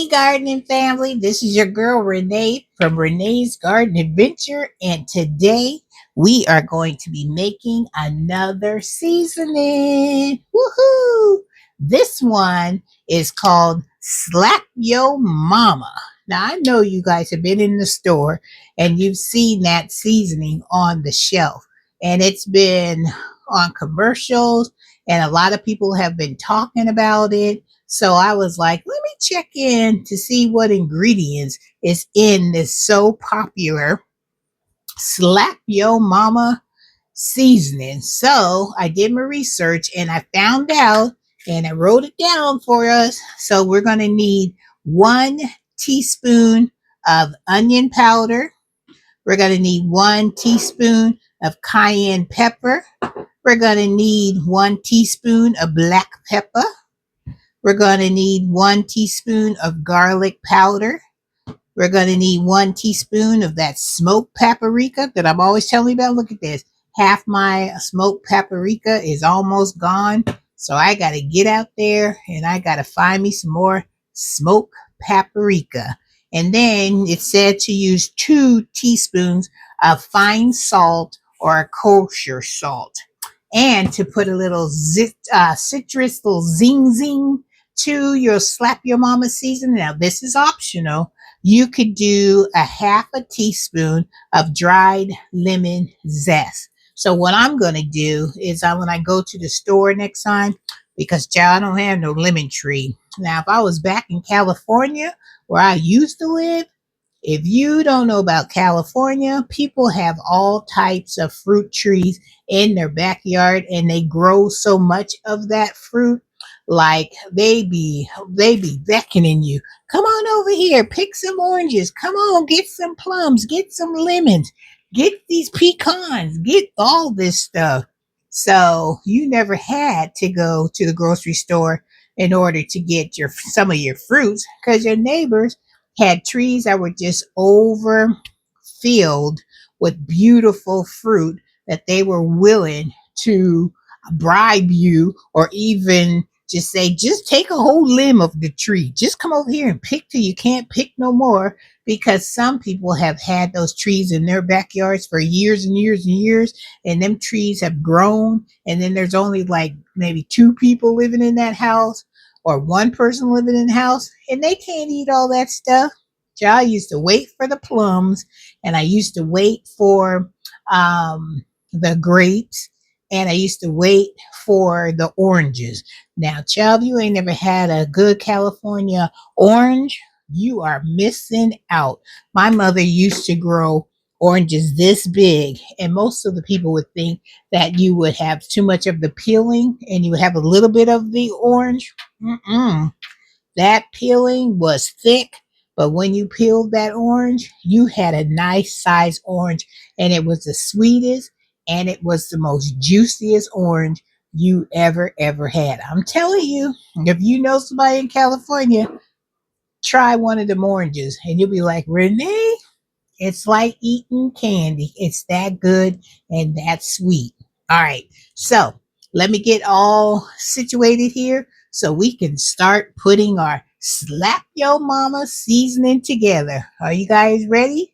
gardening family. This is your girl Renee from Renee's Garden Adventure, and today we are going to be making another seasoning. Woohoo! This one is called Slap Yo Mama. Now, I know you guys have been in the store and you've seen that seasoning on the shelf, and it's been on commercials, and a lot of people have been talking about it. So I was like, let me check in to see what ingredients is in this so popular Slap Yo Mama seasoning. So I did my research and I found out and I wrote it down for us. So we're going to need 1 teaspoon of onion powder. We're going to need 1 teaspoon of cayenne pepper. We're going to need 1 teaspoon of black pepper. We're going to need 1 teaspoon of garlic powder. We're going to need 1 teaspoon of that smoked paprika that I'm always telling you about. Look at this. Half my smoked paprika is almost gone. So I got to get out there and I got to find me some more smoked paprika. And then it said to use 2 teaspoons of fine salt or kosher salt. And to put a little citrus, little zing to your Slap Your Mama season. Now, this is optional. You could do a 1/2 teaspoon of dried lemon zest. So what I'm going to do is when I go to the store next time, because child, I don't have no lemon tree. Now, if I was back in California where I used to live, if you don't know about California, people have all types of fruit trees in their backyard and they grow so much of that fruit. Like they be beckoning you. Come on over here, pick some oranges. Come on, get some plums, get some lemons, get these pecans, get all this stuff. So you never had to go to the grocery store in order to get some of your fruits because your neighbors had trees that were just overfilled with beautiful fruit that they were willing to bribe you or even just say, just take a whole limb of the tree. Just come over here and pick till you can't pick no more, because some people have had those trees in their backyards for years and years and years, and them trees have grown, and then there's only like maybe 2 people living in that house or 1 person living in the house, and they can't eat all that stuff. So I used to wait for the plums, and I used to wait for the grapes, and I used to wait for the oranges. Now, child, you ain't never had a good California orange, you are missing out. My mother used to grow oranges this big, and most of the people would think that you would have too much of the peeling and you would have a little bit of the orange. That peeling was thick, but when you peeled that orange, you had a nice size orange, and it was the sweetest and it was the most juiciest orange you ever had. I'm telling you, if you know somebody in California, try one of them oranges and you'll be like, Renee, it's like eating candy. It's that good and that sweet. All right. So let me get all situated here so we can start putting our Slap Yo Mama seasoning together. Are you guys ready?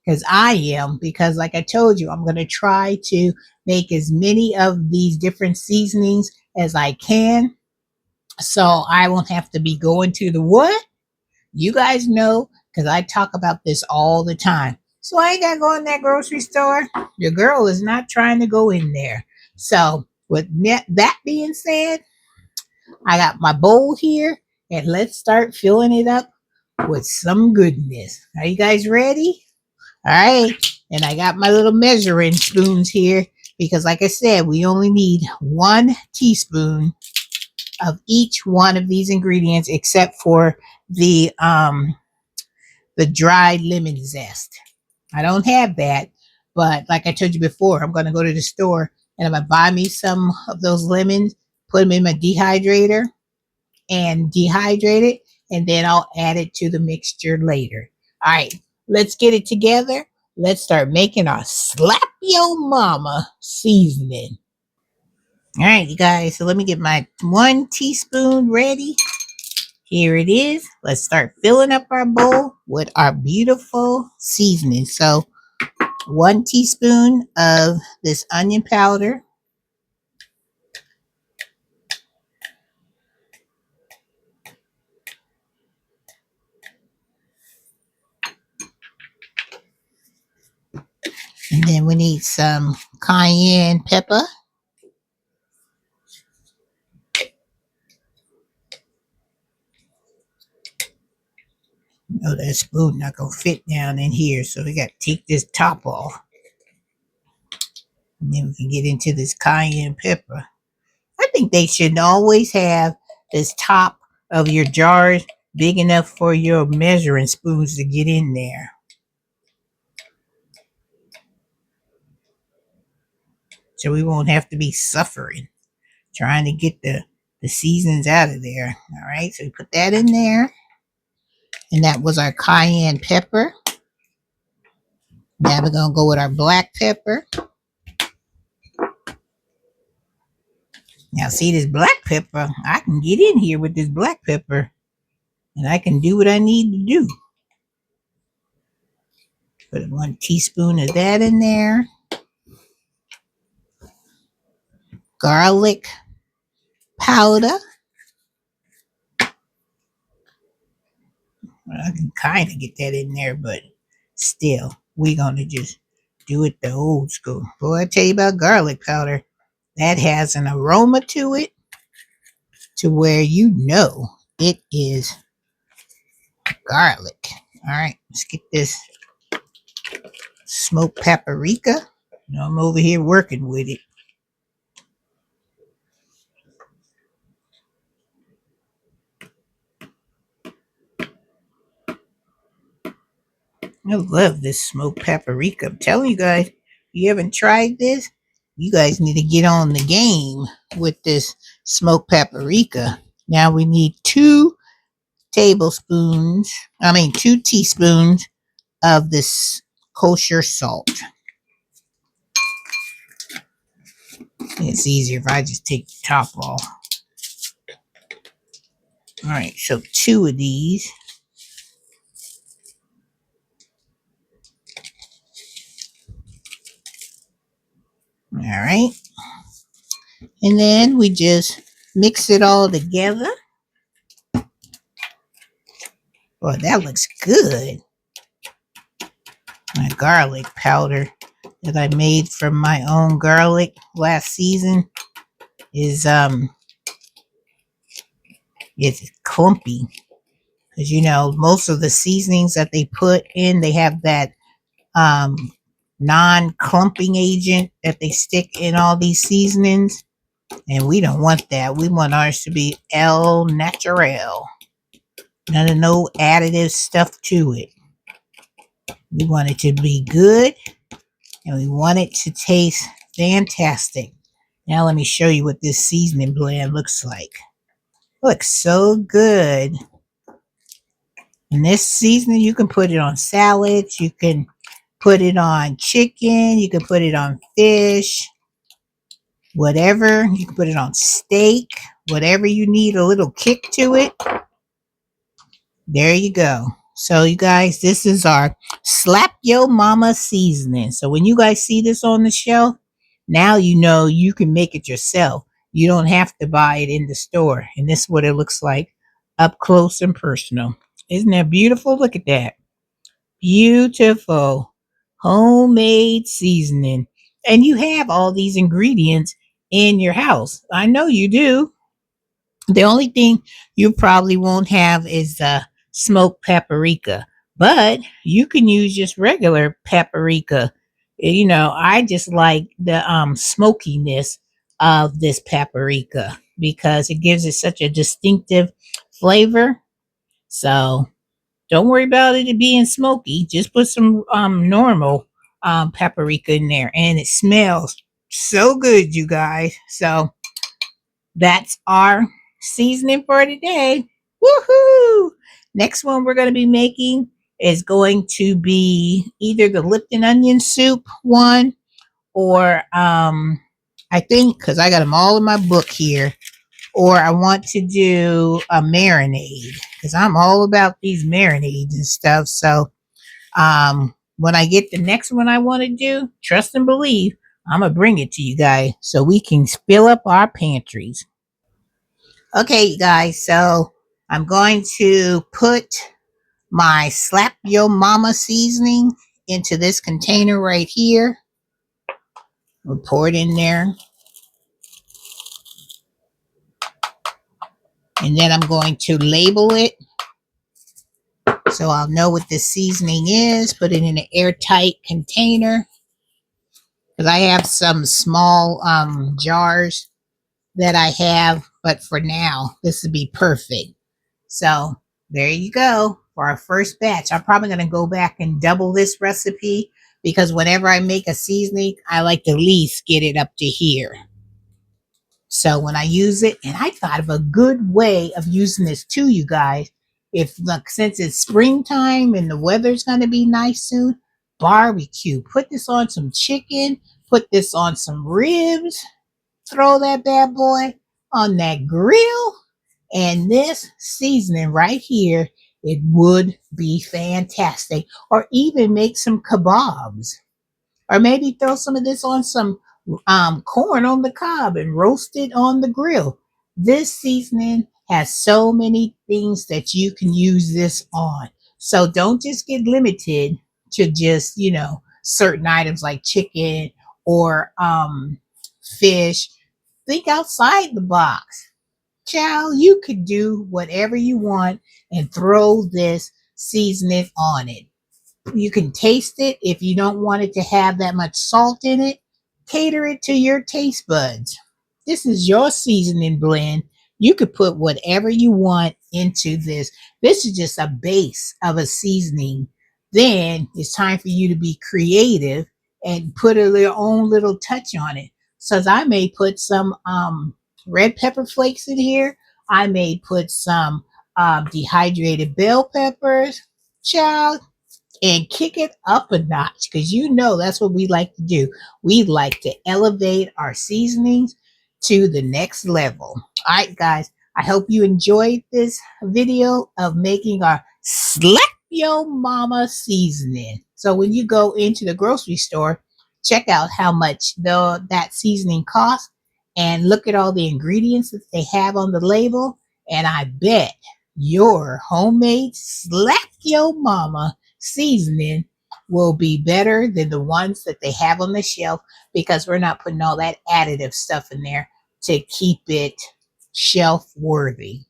Because I am, because like I told you, I'm going to try to make as many of these different seasonings as I can. So I won't have to be going to the what? You guys know, because I talk about this all the time. So I ain't got to go in that grocery store. Your girl is not trying to go in there. So with that being said, I got my bowl here, and let's start filling it up with some goodness. Are you guys ready? All right. And I got my little measuring spoons here because, like I said, we only need 1 teaspoon of each one of these ingredients, except for the dried lemon zest. I don't have that, but like I told you before, I'm going to go to the store and I'm going to buy me some of those lemons, put them in my dehydrator and dehydrate it, and then I'll add it to the mixture later. All right, let's get it together. Let's start making our Slap Yo Mama seasoning. All right, you guys, so let me get my 1 teaspoon ready. here it is. Let's start filling up our bowl with our beautiful seasoning. So 1 teaspoon of this onion powder. And then we need some cayenne pepper. Oh, that spoon not gonna fit down in here, so we got to take this top off. And then we can get into this cayenne pepper. I think they should always have this top of your jars big enough for your measuring spoons to get in there. So we won't have to be suffering trying to get the seasons out of there. All right, so we put that in there. And that was our cayenne pepper. Now we're going to go with our black pepper. Now see this black pepper, I can get in here with this black pepper and I can do what I need to do. Put 1 teaspoon of that in there. Garlic powder. Well, I can kind of get that in there, but still, we're going to just do it the old school. Boy, I tell you about garlic powder. That has an aroma to it to where you know it is garlic. All right, let's get this smoked paprika. I'm over here working with it. I love this smoked paprika. I'm telling you guys, if you haven't tried this, you guys need to get on the game with this smoked paprika. Now we need 2 teaspoons of this kosher salt. It's easier if I just take the top off. All right, so 2 of these. All right. And then we just mix it all together. Boy, that looks good. My garlic powder that I made from my own garlic last season is it's clumpy. Because you know, most of the seasonings that they put in, they have that non-clumping agent that they stick in all these seasonings. And we don't want that. We want ours to be el natural. None of no additive stuff to it. We want it to be good. And we want it to taste fantastic. Now let me show you what this seasoning blend looks like. It looks so good. And this seasoning, you can put it on salads. You can put it on chicken. You can put it on fish. Whatever. You can put it on steak. Whatever you need a little kick to it. There you go. So you guys, this is our Slap Yo Mama seasoning. So when you guys see this on the shelf, now you know you can make it yourself. You don't have to buy it in the store. And this is what it looks like up close and personal. Isn't that beautiful? Look at that. Beautiful homemade seasoning. And you have all these ingredients in your house. I know you do. The only thing you probably won't have is smoked paprika, but you can use just regular paprika. You know, I just like the smokiness of this paprika because it gives it such a distinctive flavor. So don't worry about it being smoky. Just put some normal paprika in there, and it smells so good, you guys. So that's our seasoning for today. Woohoo! Next one we're going to be making is going to be either the Lipton onion soup one or I think, because I got them all in my book here, or I want to do a marinade because I'm all about these marinades and stuff. So when I get the next one I want to do, trust and believe, I'm gonna bring it to you guys so we can fill up our pantries. Okay, you guys, so I'm going to put my Slap Yo Mama seasoning into this container right here. We'll pour it in there. And then I'm going to label it so I'll know what this seasoning is. Put it in an airtight container because I have some small jars that I have, but for now, this would be perfect. So there you go for our first batch. I'm probably going to go back and double this recipe because whenever I make a seasoning, I like to at least get it up to here. So when I use it, and I thought of a good way of using this too, you guys. If look, since it's springtime and the weather's going to be nice soon, barbecue. Put this on some chicken. Put this on some ribs. Throw that bad boy on that grill. And this seasoning right here, it would be fantastic. Or even make some kebabs. Or maybe throw some of this on some corn on the cob and roast it on the grill. This seasoning has so many things that you can use this on. So don't just get limited to just, certain items like chicken or fish. Think outside the box. Child, you could do whatever you want and throw this seasoning on it. You can taste it. If you don't want it to have that much salt in it, cater it to your taste buds. This is your seasoning blend. You could put whatever you want into this. This is just a base of a seasoning. Then it's time for you to be creative and put your own little touch on it. So I may put some red pepper flakes in here. I may put some dehydrated bell peppers. Child, and kick it up a notch because that's what we like to do. We like to elevate our seasonings to the next level. All right, guys, I hope you enjoyed this video of making our Slap Yo Mama seasoning. So when you go into the grocery store, check out how much that seasoning costs and look at all the ingredients that they have on the label. And I bet your homemade Slap Yo Mama seasoning will be better than the ones that they have on the shelf because we're not putting all that additive stuff in there to keep it shelf worthy.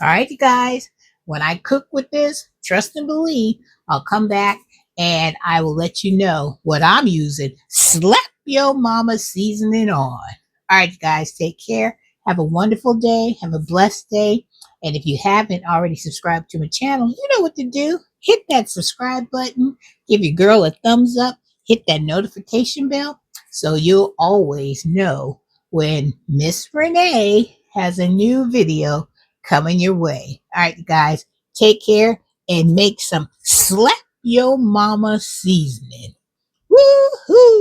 All right, you guys, when I cook with this, trust and believe, I'll come back and I will let you know what I'm using. Slap Yo Mama seasoning on. All right, you guys, take care. Have a wonderful day. Have a blessed day. And if you haven't already subscribed to my channel, you know what to do. Hit that subscribe button. Give your girl a thumbs up. Hit that notification bell so you'll always know when Miss Renee has a new video coming your way. All right, you guys, take care and make some Slap Yo Mama seasoning. Woohoo!